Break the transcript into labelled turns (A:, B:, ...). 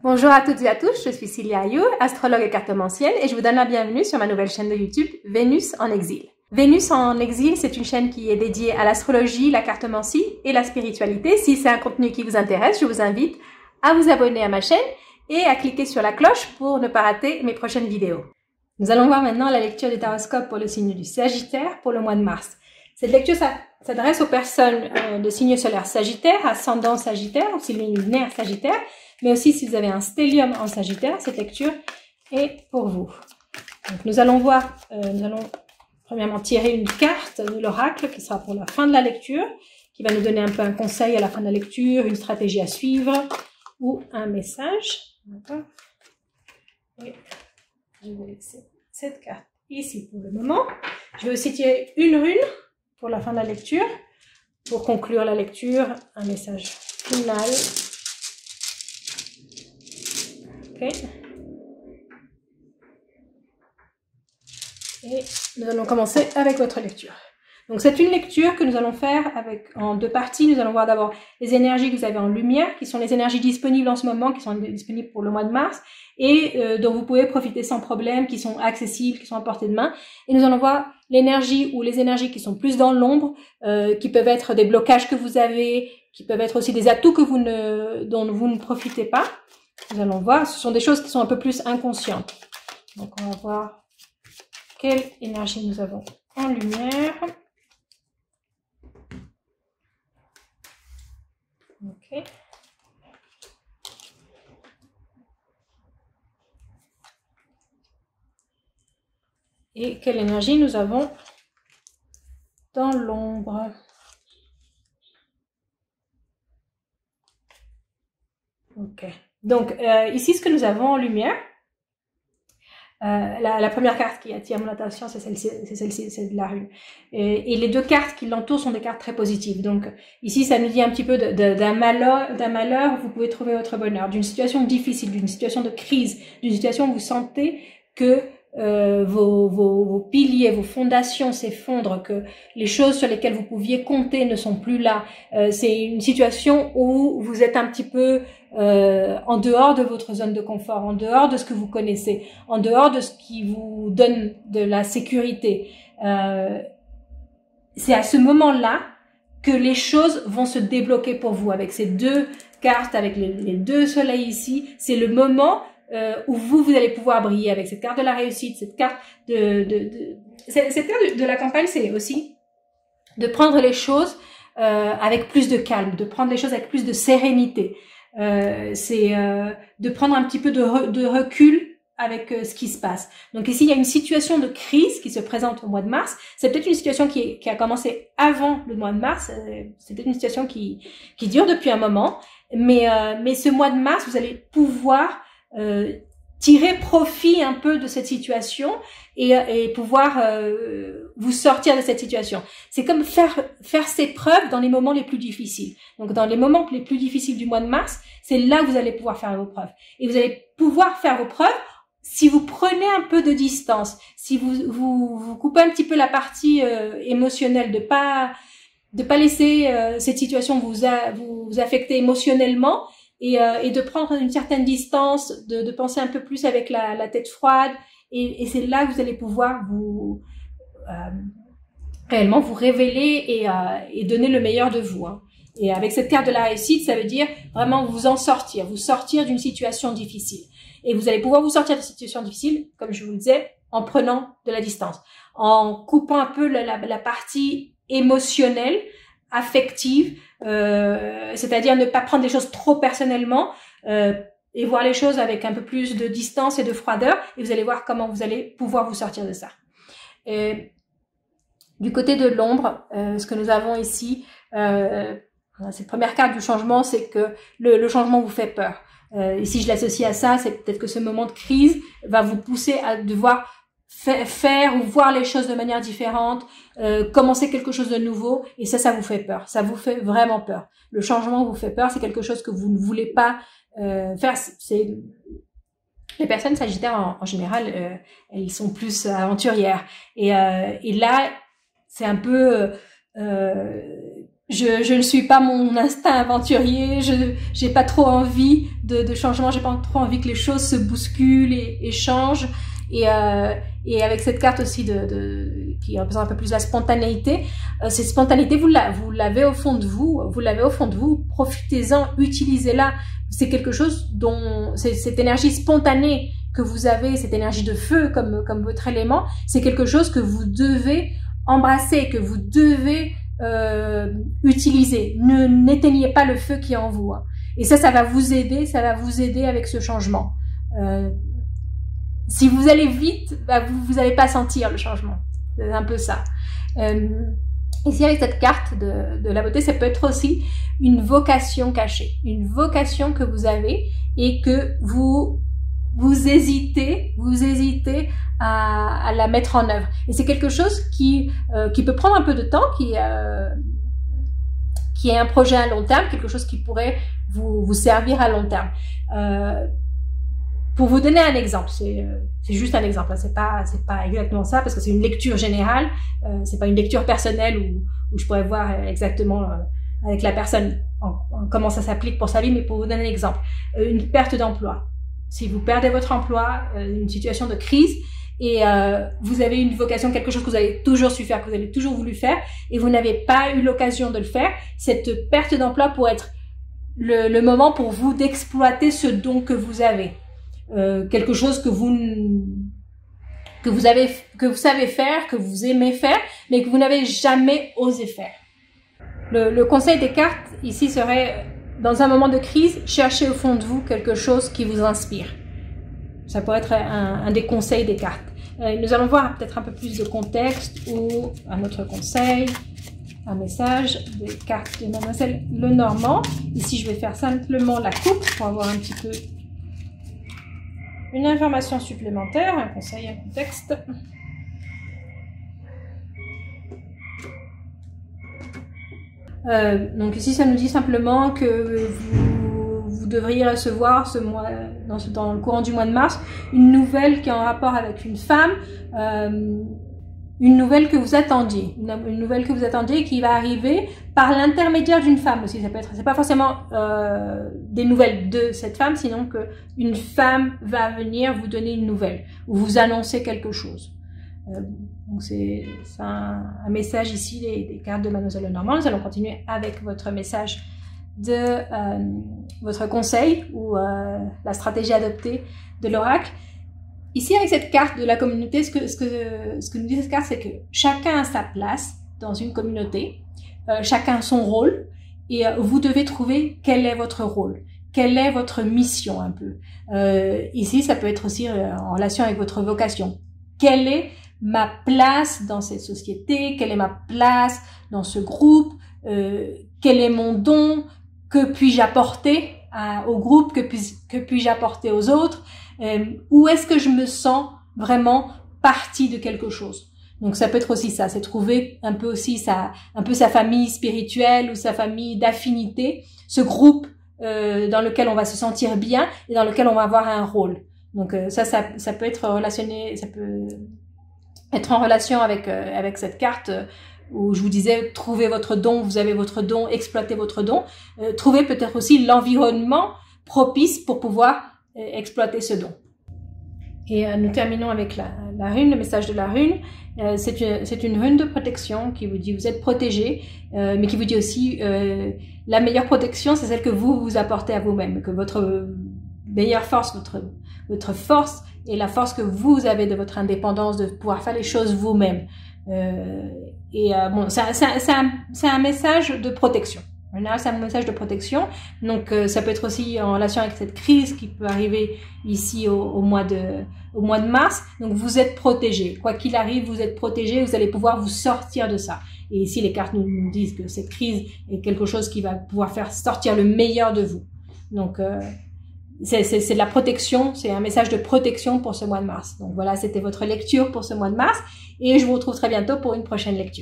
A: Bonjour à toutes et à tous, je suis Cilia Ayou, astrologue et cartomancienne, et je vous donne la bienvenue sur ma nouvelle chaîne de YouTube, Vénus en exil. Vénus en exil, c'est une chaîne qui est dédiée à l'astrologie, la cartomancie et la spiritualité. Si c'est un contenu qui vous intéresse, je vous invite à vous abonner à ma chaîne et à cliquer sur la cloche pour ne pas rater mes prochaines vidéos. Nous allons voir maintenant la lecture du taroscope pour le signe du Sagittaire pour le mois de mars. Cette lecture s'adresse aux personnes de signe solaire Sagittaire, ascendant Sagittaire, ou signe lunaire Sagittaire, mais aussi si vous avez un stellium en Sagittaire, cette lecture est pour vous. Donc nous allons premièrement tirer une carte de l'oracle qui sera pour la fin de la lecture, qui va nous donner un peu un conseil à la fin de la lecture, une stratégie à suivre ou un message. D'accord. Et je vais laisser cette carte ici pour le moment. Je vais aussi tirer une rune pour la fin de la lecture, pour conclure la lecture, un message final. Ok. Et nous allons commencer avec votre lecture. Donc c'est une lecture que nous allons faire en deux parties. Nous allons voir d'abord les énergies que vous avez en lumière, qui sont les énergies disponibles en ce moment, qui sont disponibles pour le mois de mars, et dont vous pouvez profiter sans problème, qui sont accessibles, qui sont à portée de main. Et nous allons voir l'énergie ou les énergies qui sont plus dans l'ombre, qui peuvent être des blocages que vous avez, qui peuvent être aussi des atouts dont vous ne profitez pas. Nous allons voir, ce sont des choses qui sont un peu plus inconscientes. Donc on va voir quelle énergie nous avons en lumière. Ok. Et quelle énergie nous avons dans l'ombre. Ok. Donc ici, ce que nous avons en lumière, la première carte qui attire mon attention, c'est celle-ci, c'est de la rune. Et les deux cartes qui l'entourent sont des cartes très positives. Donc ici, ça nous dit un petit peu d'un malheur où vous pouvez trouver votre bonheur, d'une situation difficile, d'une situation de crise, d'une situation où vous sentez que vos piliers, vos fondations s'effondrent, que les choses sur lesquelles vous pouviez compter ne sont plus là. C'est une situation où vous êtes un petit peu en dehors de votre zone de confort, en dehors de ce que vous connaissez, en dehors de ce qui vous donne de la sécurité. C'est à ce moment-là que les choses vont se débloquer pour vous. Avec ces deux cartes, avec les deux soleils ici, c'est le moment où vous allez pouvoir briller avec cette carte de la réussite, cette carte cette carte de la campagne, c'est aussi de prendre les choses avec plus de calme, de prendre les choses avec plus de sérénité. C'est de prendre un petit peu de recul avec ce qui se passe. Donc ici, il y a une situation de crise qui se présente au mois de mars. C'est peut-être une situation qui a commencé avant le mois de mars. C'est peut-être une situation qui dure depuis un moment. Mais ce mois de mars, vous allez pouvoir tirer profit un peu de cette situation et pouvoir vous sortir de cette situation. C'est comme faire ses preuves dans les moments les plus difficiles. Donc dans les moments les plus difficiles du mois de mars, c'est là que vous allez pouvoir faire vos preuves. Et vous allez pouvoir faire vos preuves si vous prenez un peu de distance, si vous coupez un petit peu la partie émotionnelle, de pas laisser cette situation vous affecter émotionnellement, et de prendre une certaine distance, de penser un peu plus avec la tête froide, et c'est là que vous allez pouvoir réellement vous révéler et donner le meilleur de vous. Hein. Et avec cette carte de la réussite, ça veut dire vraiment vous sortir d'une situation difficile. Et vous allez pouvoir vous sortir de cette situation difficile, comme je vous le disais, en prenant de la distance, en coupant un peu la partie émotionnelle, affective, c'est-à-dire ne pas prendre les choses trop personnellement et voir les choses avec un peu plus de distance et de froideur, et vous allez voir comment vous allez pouvoir vous sortir de ça. Du côté de l'ombre, ce que nous avons ici, cette première carte du changement, c'est que le changement vous fait peur. Et si je l'associe à ça, c'est peut-être que ce moment de crise va vous pousser à devoir faire ou voir les choses de manière différente, commencer quelque chose de nouveau, et ça vous fait peur. Ça vous fait vraiment peur. Le changement vous fait peur, c'est quelque chose que vous ne voulez pas faire. Les personnes sagittaires en général, elles sont plus aventurières. Et là, c'est un peu je ne suis pas mon instinct aventurier, j'ai pas trop envie de changement, j'ai pas trop envie que les choses se bousculent et changent. Et avec cette carte aussi qui représente un peu plus la spontanéité, cette spontanéité, vous l'avez au fond de vous, profitez-en, utilisez-la. C'est quelque chose dont, cette énergie spontanée que vous avez, cette énergie de feu comme votre élément, c'est quelque chose que vous devez embrasser, que vous devez utiliser. N'éteignez pas le feu qui est en vous. Hein. Et ça va vous aider avec ce changement. Si vous allez vite, vous n'allez pas sentir le changement. C'est un peu ça. Ici, avec cette carte de la beauté, ça peut être aussi une vocation cachée. Une vocation que vous avez et que vous hésitez à la mettre en œuvre. Et c'est quelque chose qui peut prendre un peu de temps, qui est un projet à long terme, quelque chose qui pourrait vous servir à long terme. Pour vous donner un exemple, c'est juste un exemple, hein, c'est pas exactement ça parce que c'est une lecture générale, c'est pas une lecture personnelle où je pourrais voir exactement avec la personne comment ça s'applique pour sa vie, mais pour vous donner un exemple, une perte d'emploi. Si vous perdez votre emploi, une situation de crise et vous avez une vocation, quelque chose que vous avez toujours su faire, que vous avez toujours voulu faire et vous n'avez pas eu l'occasion de le faire, cette perte d'emploi pourrait être le moment pour vous d'exploiter ce don que vous avez. Quelque chose que vous savez faire, que vous aimez faire, mais que vous n'avez jamais osé faire. Le conseil des cartes ici serait, dans un moment de crise, cherchez au fond de vous quelque chose qui vous inspire. Ça pourrait être un des conseils des cartes. Nous allons voir peut-être un peu plus de contexte ou un autre conseil, un message des cartes de Mademoiselle Lenormand. Ici, je vais faire simplement la coupe pour avoir un petit peu une information supplémentaire, un conseil, un contexte. Donc ici, ça nous dit simplement que vous devriez recevoir dans le courant du mois de mars une nouvelle qui est en rapport avec une femme, une nouvelle que vous attendiez, une nouvelle que vous attendiez qui va arriver par l'intermédiaire d'une femme aussi. Ça peut être, c'est pas forcément des nouvelles de cette femme, sinon que une femme va venir vous donner une nouvelle ou vous annoncer quelque chose. Donc c'est un message ici des cartes de Mademoiselle Lenormand. Nous allons continuer avec votre message de votre conseil ou la stratégie adoptée de l'oracle. Ici, avec cette carte de la communauté, ce que nous dit cette carte, c'est que chacun a sa place dans une communauté, chacun a son rôle, et vous devez trouver quel est votre rôle, quelle est votre mission un peu. Ici, ça peut être aussi en relation avec votre vocation. Quelle est ma place dans cette société? Quelle est ma place dans ce groupe? Quel est mon don? Que puis-je apporter au groupe? Que puis-je apporter aux autres? Où est-ce que je me sens vraiment partie de quelque chose? Donc ça peut être aussi ça, c'est trouver un peu aussi sa famille spirituelle ou sa famille d'affinité, ce groupe dans lequel on va se sentir bien et dans lequel on va avoir un rôle. Donc ça peut être relationné, ça peut être en relation avec cette carte où je vous disais trouvez votre don, vous avez votre don, exploitez votre don. Trouvez peut-être aussi l'environnement propice pour pouvoir exploiter ce don. Et nous terminons avec la rune, le message de la rune. C'est une rune de protection qui vous dit vous êtes protégé, mais qui vous dit aussi la meilleure protection, c'est celle que vous apportez à vous-même, que votre meilleure force, votre force et la force que vous avez de votre indépendance, de pouvoir faire les choses vous-même. Bon, c'est un message de protection. C'est un message de protection. Donc, ça peut être aussi en relation avec cette crise qui peut arriver ici au mois de mars. Donc, vous êtes protégé. Quoi qu'il arrive, vous êtes protégé. Vous allez pouvoir vous sortir de ça. Et ici, les cartes nous disent que cette crise est quelque chose qui va pouvoir faire sortir le meilleur de vous. Donc, c'est de la protection. C'est un message de protection pour ce mois de mars. Donc, voilà, c'était votre lecture pour ce mois de mars. Et je vous retrouve très bientôt pour une prochaine lecture.